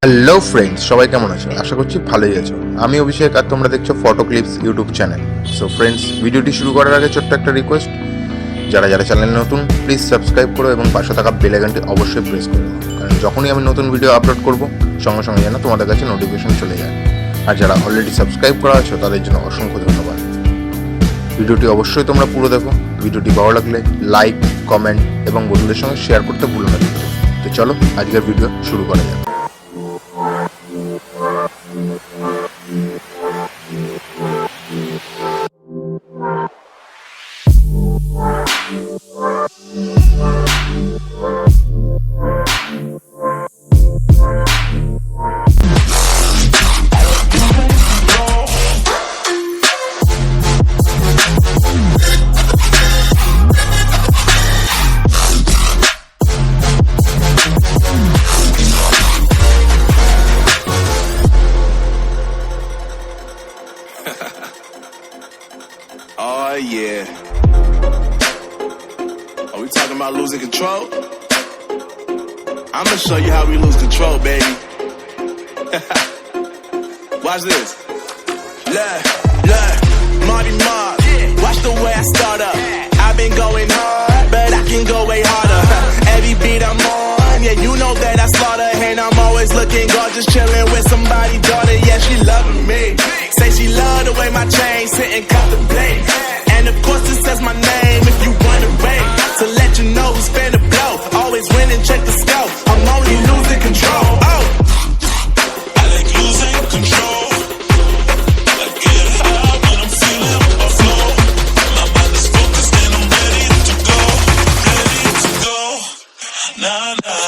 Hello friends, সবাই কেমন আছো? আশা করছি ভালোই আছো। আমি অভিষেক আর তোমরা দেখছো photo clips YouTube channel. So friends, ভিডিওটি শুরু করার আগে ছোট্ট একটা রিকোয়েস্ট, যারা যারা চ্যানেলে নতুন প্লিজ সাবস্ক্রাইব করো এবং পাশে থাকা বেল আইকনটি অবশ্যই প্রেস করো, কারণ যখনই আমি নতুন ভিডিও আপলোড করব সঙ্গে সঙ্গে যেন তোমাদের কাছে নোটিফিকেশন চলে যায়। আর যারা অলরেডি সাবস্ক্রাইব করা আছো তাদের জন্য অসংখ্য ধন্যবাদ। ভিডিওটি অবশ্যই তোমরা পুরো দেখো। ভিডিওটি ভালো লাগলে লাইক, কমেন্ট এবং বন্ধুদের সঙ্গে শেয়ার করতে ভুলো না। তো চলো আজকের ভিডিও শুরু করা যাক। Oh yeah. Are we talking about losing control? I'm gonna show you how we lose control, baby. Watch this. Look, Marty Mark. Watch the way I start up. I've been going hard, but I can go way harder. Every beat I'm on, yeah, you know that I slaughter. And I'm always looking gorgeous, chilling with somebody's daughter. Yeah, she loving me. Say she love the way my chain sit and contemplate. And of course it says my name if you wondering. To let you know who's finna blow. Always win and check the scope. I'm only losing control. Oh, I like losing control. I get high when I'm feeling a flow. My mind is focused and I'm ready to go. Ready to go. Nah, nah.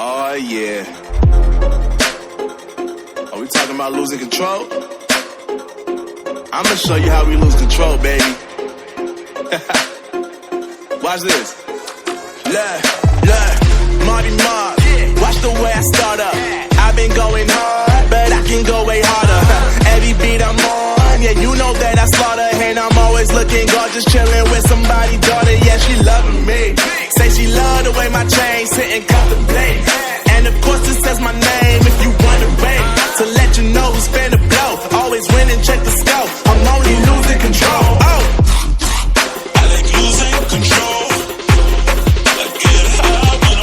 Oh yeah. Are we talking about losing control? I'm gonna show you how we lose control, baby. Watch this. Look, Marty Mark. Watch the way I start up. I've been going hard, but I can go way harder. Every beat I'm on, yeah, you know that I slaughter. And I'm always looking gorgeous, chilling with somebody's daughter. Yeah, she loving me. Say she love the way my chain sit and contemplate. And of course it says my name if you wondering. To let you know who's finna blow. Always win and check the scope. I'm only losing control. Oh, I like losing control. I get high when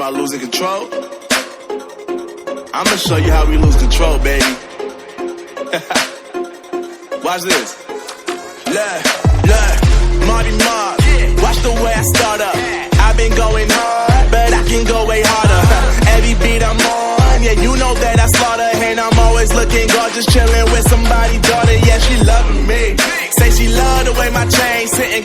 about losing control? I'ma show you how we lose control, baby. Watch this. Look, Marty Mark. Watch the way I start up. I've been going hard, but I can go way harder. Every beat I'm on, yeah, you know that I slaughter. And I'm always looking gorgeous, chilling with somebody's daughter. Yeah, she loving me. Say she love the way my chain sitting